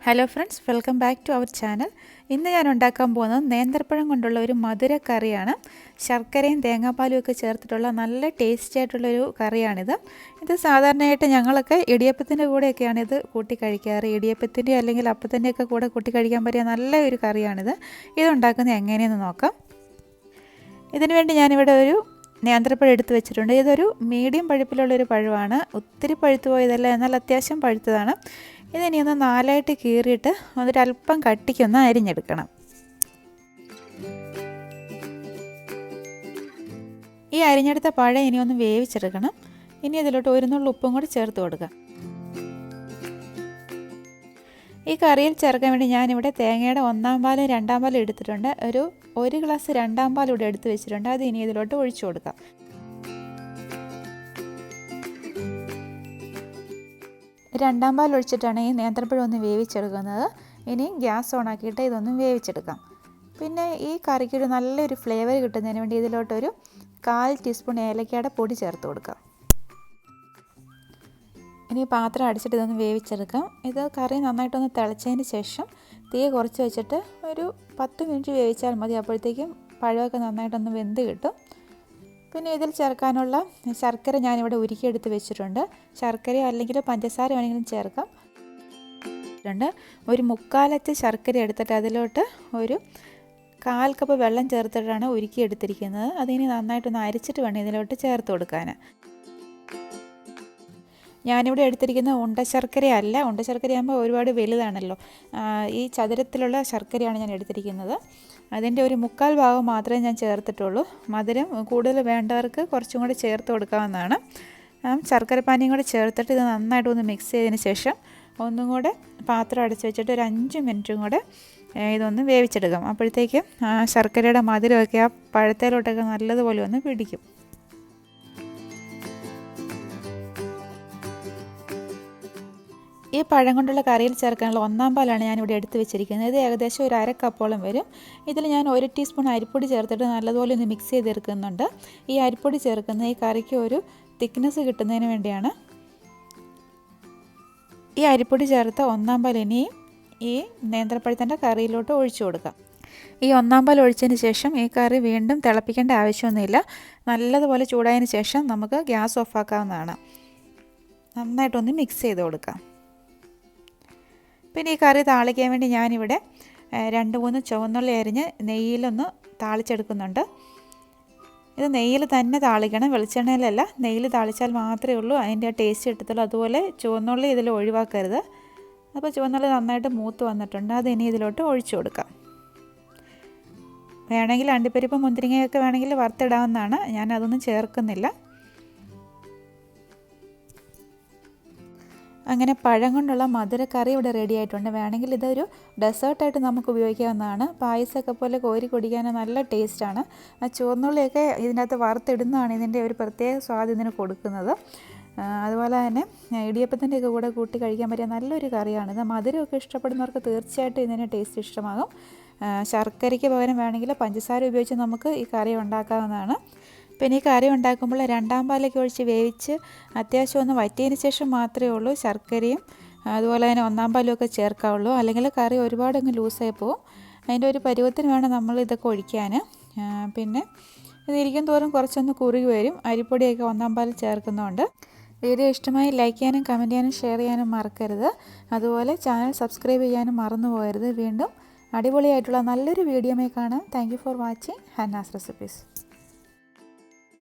Hello friends, welcome back to our channel. ഇന്ന് ഞാൻ ഉണ്ടാക്കാൻ പോകുന്നത് നേന്ത്രപ്പഴം കൊണ്ടുള്ള ഒരു മധുര കറിയാണ്. ശർക്കരയും തേങ്ങാപ്പാലും ഒക്കെ ചേർത്തിട്ടുള്ള നല്ല ടേസ്റ്റി ആയിട്ടുള്ളൊരു കറിയാണിത്. ഇത് സാധാരണയായിട്ട് ഞങ്ങളൊക്കെ ഇടിയപ്പത്തിൻ്റെ കൂടെയൊക്കെയാണ് ഇത് കൂട്ടി കഴിക്കാറ്. ഇടിയപ്പത്തിൻ്റെ അല്ലെങ്കിൽ അപ്പത്തിൻ്റെയൊക്കെ കൂടെ കൂട്ടി കഴിക്കാൻ പറ്റിയ നല്ല ഒരു കറിയാണിത്. ഇതുണ്ടാക്കുന്നത് എങ്ങനെയെന്ന് നോക്കാം. ഇതിനു വേണ്ടി ഞാനിവിടെ ഒരു നേന്ത്രപ്പഴം എടുത്ത് വെച്ചിട്ടുണ്ട്. ഇതൊരു മീഡിയം പഴുപ്പിലുള്ളൊരു പഴമാണ്. ഒത്തിരി പഴുത്തു പോയതല്ല, എന്നാൽ അത്യാവശ്യം പഴുത്തതാണ്. ഇതിനി ഒന്ന് നാലായിട്ട് കീറിയിട്ട് ഒരല്പം കട്ടിക്കൊന്ന് അരിഞ്ഞെടുക്കണം. ഈ അരിഞ്ഞെടുത്ത പഴം ഇനി ഒന്ന് വേവിച്ചെടുക്കണം. ഇനി ഇതിലോട്ട് ഒരു നുള്ളു ഉപ്പും കൂടി ചേർത്ത് കൊടുക്കാം. ഈ കറിയിൽ ചേർക്കാൻ വേണ്ടി ഞാനിവിടെ തേങ്ങയുടെ 1-ാം പാലും 2-ാം പാലും എടുത്തിട്ടുണ്ട്. ഒരു ഗ്ലാസ് 2-ാം പാൽ ഇവിടെ എടുത്ത് വെച്ചിട്ടുണ്ട്. അത് ഇനി ഇതിലോട്ട് ഒഴിച്ചു കൊടുക്കാം. രണ്ടാം പാൽ ഒഴിച്ചിട്ടാണ് ഈ നേന്ത്രപ്പഴം ഒന്ന് വേവിച്ചെടുക്കുന്നത്. ഇനി ഗ്യാസ് ഓണാക്കിയിട്ട് ഇതൊന്ന് വേവിച്ചെടുക്കാം. പിന്നെ ഈ കറിക്കൊരു നല്ലൊരു ഫ്ലേവർ കിട്ടുന്നതിന് വേണ്ടി ഇതിലോട്ടൊരു 1/4 ടീസ്പൂൺ ഏലക്കയുടെ പൊടി ചേർത്ത് കൊടുക്കാം. ഇനി പാത്രം അടിച്ചിട്ട് ഇതൊന്ന് വേവിച്ചെടുക്കാം. ഇത് കറി നന്നായിട്ടൊന്ന് തിളച്ചതിന് ശേഷം തീ കുറച്ച് വെച്ചിട്ട് ഒരു 10 മിനിറ്റ് വേവിച്ചാൽ മതി. അപ്പോഴത്തേക്കും പഴമൊക്കെ നന്നായിട്ടൊന്ന് വെന്ത് കിട്ടും. പിന്നെ ഇതിൽ ചേർക്കാനുള്ള ശർക്കര ഞാനിവിടെ ഉരുക്കിയെടുത്ത് വെച്ചിട്ടുണ്ട്. ശർക്കരയോ അല്ലെങ്കിൽ പഞ്ചസാര വേണമെങ്കിലും ചേർക്കാം. ഒരു 3/4 അച്ച് ശർക്കര എടുത്തിട്ട് അതിലോട്ട് ഒരു 1/4 കപ്പ് വെള്ളം ചേർത്തിട്ടാണ് ഉരുക്കിയെടുത്തിരിക്കുന്നത്. അതിനി നന്നായിട്ടൊന്ന് അരിച്ചിട്ട് വേണം ഇതിലോട്ട് ചേർത്ത് കൊടുക്കാൻ. ഞാനിവിടെ എടുത്തിരിക്കുന്ന ഉണ്ടശർക്കരയല്ല. ഉണ്ടശർക്കരയാകുമ്പോൾ ഒരുപാട് വലുതാണല്ലോ. ഈ ചതുരത്തിലുള്ള ശർക്കരയാണ് ഞാൻ എടുത്തിരിക്കുന്നത്. അതിൻ്റെ ഒരു 3/4 ഭാഗം മാത്രമേ ഞാൻ ചേർത്തിട്ടുള്ളൂ. മധുരം കൂടുതൽ വേണ്ടവർക്ക് കുറച്ചും കൂടി ചേർത്ത് കൊടുക്കാവുന്നതാണ്. ശർക്കരപ്പാനിയും കൂടി ചേർത്തിട്ട് ഇത് നന്നായിട്ടൊന്ന് മിക്സ് ചെയ്തതിന് ശേഷം ഒന്നും കൂടെ പാത്രം അടച്ച് വെച്ചിട്ട് ഒരു 5 മിനിറ്റും കൂടെ ഇതൊന്ന് വേവിച്ചെടുക്കാം. അപ്പോഴത്തേക്കും ശർക്കരയുടെ മധുരമൊക്കെ ആ പഴത്തേലോട്ടൊക്കെ നല്ലതുപോലെ ഒന്ന് പിടിക്കും. ഈ പഴം കൊണ്ടുള്ള കറിയിൽ ചേർക്കാനുള്ള 1-ാം പാലാണ് ഞാനിവിടെ എടുത്ത് വെച്ചിരിക്കുന്നത്. ഇത് ഏകദേശം ഒരു 1/2 കപ്പോളം വരും. ഇതിൽ ഞാൻ 1 ടീസ്പൂൺ അരിപ്പൊടി ചേർത്തിട്ട് നല്ലതുപോലെ ഒന്ന് മിക്സ് ചെയ്തെടുക്കുന്നുണ്ട്. ഈ അരിപ്പൊടി ചേർക്കുന്നത് ഈ കറിക്ക് ഒരു തിക്നെസ് കിട്ടുന്നതിന് വേണ്ടിയാണ്. ഈ അരിപ്പൊടി ചേർത്ത 1-ാം പാൽ ഇനി ഈ നേന്ത്രപ്പഴത്തിൻ്റെ കറിയിലോട്ട് ഒഴിച്ചു കൊടുക്കാം. ഈ 1-ാം പാൽ ഒഴിച്ചതിന് ശേഷം ഈ കറി വീണ്ടും തിളപ്പിക്കേണ്ട ആവശ്യമൊന്നുമില്ല. നല്ലതുപോലെ ചൂടായതിന് ശേഷം നമുക്ക് ഗ്യാസ് ഓഫാക്കാവുന്നതാണ്. നന്നായിട്ടൊന്ന് മിക്സ് ചെയ്ത് കൊടുക്കാം. പിന്നെ ഈ കറി താളിക്കാൻ വേണ്ടി ഞാനിവിടെ 2-3 ചുവന്നുള്ളി അരിഞ്ഞ് നെയ്യിലൊന്ന് താളിച്ചെടുക്കുന്നുണ്ട്. ഇത് നെയ്യിൽ തന്നെ താളിക്കണം, വെളിച്ചെണ്ണയിലല്ല. നെയ്യിൽ താളിച്ചാൽ മാത്രമേ ഉള്ളൂ അതിൻ്റെ ടേസ്റ്റ് കിട്ടത്തുള്ളൂ. അതുപോലെ ചുവന്നുള്ളി ഇതിൽ ഒഴിവാക്കരുത്. അപ്പോൾ ചുവന്നുള്ളി നന്നായിട്ട് മൂത്ത് വന്നിട്ടുണ്ട്. അത് ഇനി ഇതിലോട്ട് ഒഴിച്ചു കൊടുക്കാം. വേണമെങ്കിൽ അണ്ടിപ്പരിപ്പ് മുന്തിരിങ്ങയൊക്കെ വേണമെങ്കിൽ വറുത്തിടാവുന്നതാണ്. ഞാൻ അതൊന്നും ചേർക്കുന്നില്ല. അങ്ങനെ പഴം കൊണ്ടുള്ള മധുരക്കറി ഇവിടെ റെഡി ആയിട്ടുണ്ട്. വേണമെങ്കിൽ ഇതൊരു ഡെസേർട്ടായിട്ട് നമുക്ക് ഉപയോഗിക്കാവുന്നതാണ്. പായസമൊക്കെ പോലെ കോരി കുടിക്കാൻ നല്ല ടേസ്റ്റാണ്. ആ ചുവന്നുള്ളിയൊക്കെ ഇതിനകത്ത് വറുത്തിടുന്നതാണ് ഇതിൻ്റെ ഒരു പ്രത്യേക സ്വാദ് ഇതിന് കൊടുക്കുന്നത്. അതുപോലെ തന്നെ ഇടിയപ്പത്തിൻ്റെയൊക്കെ കൂടെ കൂട്ടി കഴിക്കാൻ പറ്റിയ നല്ലൊരു കറിയാണിത്. മധുരമൊക്കെ ഇഷ്ടപ്പെടുന്നവർക്ക് തീർച്ചയായിട്ടും ഇതിൻ്റെ ടേസ്റ്റ് ഇഷ്ടമാകും. ശർക്കരയ്ക്ക് പകരം വേണമെങ്കിൽ പഞ്ചസാര ഉപയോഗിച്ച് നമുക്ക് ഈ കറി ഉണ്ടാക്കാവുന്നതാണ്. പിന്നെ ഈ കറി ഉണ്ടാക്കുമ്പോൾ 2-ാം പാലൊക്കെ ഒഴിച്ച് വേവിച്ച് അത്യാവശ്യം ഒന്ന് വറ്റിയതിന് ശേഷം മാത്രമേ ഉള്ളൂ ശർക്കരയും അതുപോലെ തന്നെ 1-ാം പാലും ഒക്കെ ചേർക്കാവുള്ളൂ. അല്ലെങ്കിൽ കറി ഒരുപാടങ്ങ് ലൂസായി പോകും. അതിൻ്റെ ഒരു പരുവത്തിന് വേണം നമ്മൾ ഇതൊക്കെ ഒഴിക്കാൻ. പിന്നെ ഇതിരിക്കും തോറും കുറച്ചൊന്ന് കുറുകി വരും. അരിപ്പൊടിയൊക്കെ 1-ാം പാൽ ചേർക്കുന്നതുകൊണ്ട്. വീഡിയോ ഇഷ്ടമായി ലൈക്ക് ചെയ്യാനും കമൻറ്റ് ചെയ്യാനും ഷെയർ ചെയ്യാനും മറക്കരുത്. അതുപോലെ ചാനൽ സബ്സ്ക്രൈബ് ചെയ്യാനും മറന്നു പോകരുത്. വീണ്ടും അടിപൊളിയായിട്ടുള്ള നല്ലൊരു വീഡിയോയുമായി കാണാം. Thank you for watching Hanna's recipes.